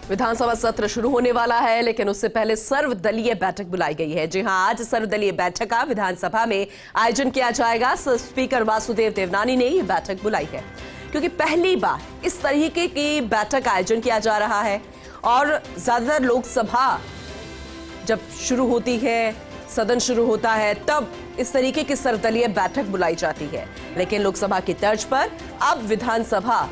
विधानसभा सत्र शुरू होने वाला है, लेकिन उससे पहले सर्वदलीय बैठक बुलाई गई है। जी हां, आज सर्वदलीय बैठक का विधानसभा में आयोजन किया जाएगा। स्पीकर वासुदेव देवनानी ने यह बैठक बुलाई है क्योंकि पहली बार इस तरीके की बैठक का आयोजन किया जा रहा है और ज्यादातर लोकसभा जब शुरू होती है, सदन शुरू होता है, तब इस तरीके की सर्वदलीय बैठक बुलाई जाती है। लेकिन लोकसभा की तर्ज पर अब विधानसभा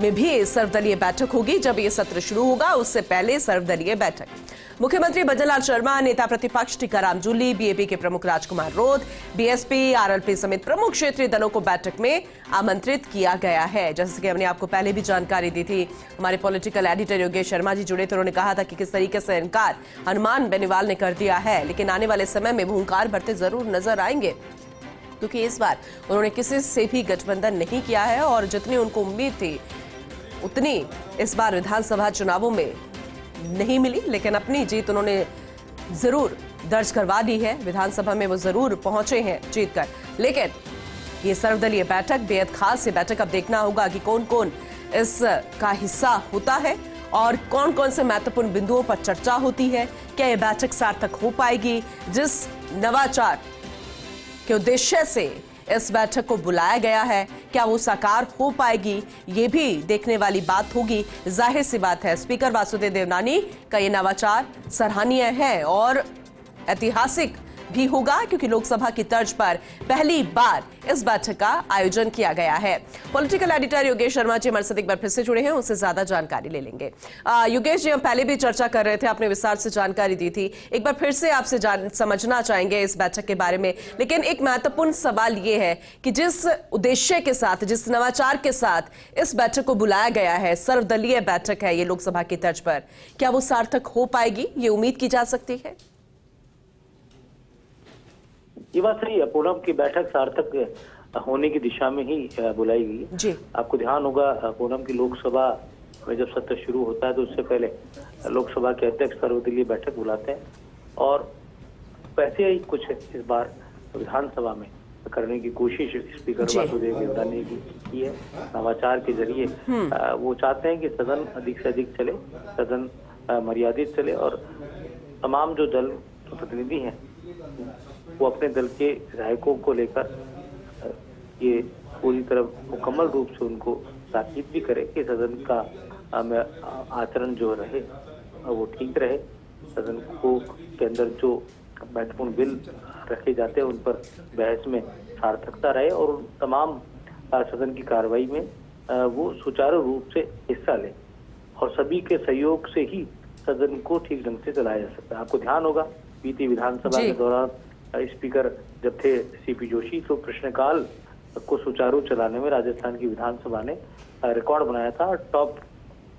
में भी सर्वदलीय बैठक होगी। जब ये सत्र शुरू होगा उससे पहले सर्वदलीय बैठक। मुख्यमंत्री भजनलाल शर्मा, नेता प्रतिपक्ष टीकाराम जूली, बीएपी के प्रमुख राजकुमार रोध, बीएसपी, आरएलपी समेत प्रमुख क्षेत्रीय दलों को बैठक में आमंत्रित किया गया है। जैसे कि हमने आपको पहले भी जानकारी दी थी, हमारे पॉलिटिकल एडिटर योगेश शर्मा जी जुड़े थे, उन्होंने कहा था कि किस तरीके से इनकार हनुमान बेनीवाल ने कर दिया है, लेकिन आने वाले समय में वो हुंकार भरते जरूर नजर आएंगे क्योंकि इस बार उन्होंने किसी से भी गठबंधन नहीं किया है और जितनी उनको उम्मीद थी उतनी इस बार विधानसभा चुनावों में नहीं मिली, लेकिन अपनी जीत उन्होंने जरूर दर्ज करवा दी है। विधानसभा में वो जरूर पहुंचे हैं जीतकर। लेकिन ये सर्वदलीय बैठक बेहद खास है। बैठक अब देखना होगा कि कौन कौन इसका हिस्सा होता है और कौन कौन से महत्वपूर्ण बिंदुओं पर चर्चा होती है। क्या ये बैठक सार्थक हो पाएगी? जिस नवाचार के उद्देश्य से इस बैठक को बुलाया गया है, क्या वो साकार हो पाएगी? ये भी देखने वाली बात होगी। जाहिर सी बात है, स्पीकर वासुदेव देवनानी का ये नवाचार सराहनीय है और ऐतिहासिक भी होगा क्योंकि लोकसभा की तर्ज पर पहली बार इस बैठक का आयोजन किया गया है। पॉलिटिकल एडिटर योगेश शर्मा जी हमारे साथ एक बार फिर से जुड़े हैं, उनसे ज्यादा जानकारी ले लेंगे। योगेश जी, हम पहले भी चर्चा कर रहे थे, आपने विस्तार से जानकारी दी थी, एक बार फिर से आपसे समझना चाहेंगे इस बैठक के बारे में। लेकिन एक महत्वपूर्ण सवाल ये है कि जिस उद्देश्य के साथ, जिस नवाचार के साथ इस बैठक को बुलाया गया है, सर्वदलीय बैठक है ये लोकसभा की तर्ज पर, क्या वो सार्थक हो पाएगी? ये उम्मीद की जा सकती है? ये बात सही है, पूनम की बैठक सार्थक होने की दिशा में ही बुलाई गई है। जी। आपको ध्यान होगा पूनम की लोकसभा में जब सत्र शुरू होता है तो उससे पहले लोकसभा के अध्यक्ष सर्वदलीय बैठक बुलाते हैं और वैसे ही कुछ इस बार विधानसभा में करने की कोशिश स्पीकर वासुदेव देवनानी ने की है। नवाचार के जरिए वो चाहते हैं कि सदन अधिक से अधिक चले, सदन मर्यादित चले और तमाम जो दल के प्रतिनिधि हैं वो अपने दल के विधायकों को लेकर ये पूरी तरह मुकम्मल रूप से उनको ताकीद भी करे कि सदन का आचरण जो रहे वो ठीक रहे, सदन को के अंदर जो महत्वपूर्ण बिल रखे जाते हैं उन पर बहस में सार्थकता रहे और तमाम सदन की कार्रवाई में वो सुचारू रूप से हिस्सा ले और सभी के सहयोग से ही सदन को ठीक ढंग से चलाया जा सकता है। आपको ध्यान होगा बीती विधानसभा के दौरान स्पीकर जब थे सीपी जोशी, तो प्रश्नकाल को सुचारू चलाने में राजस्थान की विधानसभा ने रिकॉर्ड बनाया था। टॉप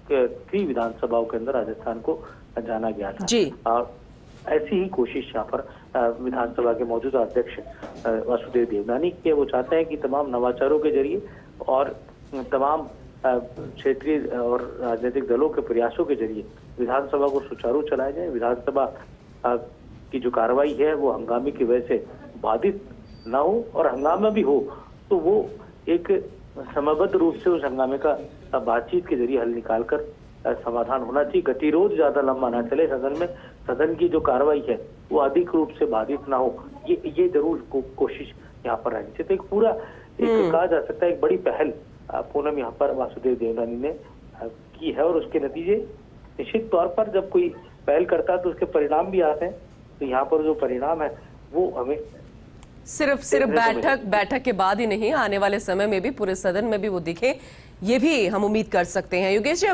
3 विधानसभाओं के अंदर राजस्थान को जाना गया था जी। और ऐसी ही कोशिश यहाँ पर विधानसभा के मौजूदा अध्यक्ष वासुदेव देवनानी की। वो चाहते हैं कि तमाम नवाचारों के जरिए और तमाम क्षेत्रीय और राजनीतिक दलों के प्रयासों के जरिए विधानसभा को सुचारू चलाया जाए। विधानसभा की जो कार्रवाई है वो हंगामे की वजह से बाधित ना हो और हंगामा भी हो तो वो एक समयबद्ध रूप से उस हंगामे का बातचीत के जरिए हल निकालकर समाधान होना चाहिए। गतिरोध ज्यादा लंबा ना चले सदन में, सदन की जो कार्रवाई है वो अधिक रूप से बाधित ना हो, ये जरूर कोशिश यहाँ पर रहनी चाहिए। तो एक पूरा एक कहा जा सकता है एक बड़ी पहल पूनम यहाँ पर वासुदेव देवनानी ने की है और उसके नतीजे निश्चित तौर पर जब कोई पहल करता है तो उसके परिणाम भी आते हैं। तो यहाँ पर जो परिणाम है वो हमें सिर्फ बैठक के बाद ही नहीं, आने वाले समय में भी पूरे सदन में भी वो दिखे, ये भी हम उम्मीद कर सकते हैं। योगेश जी,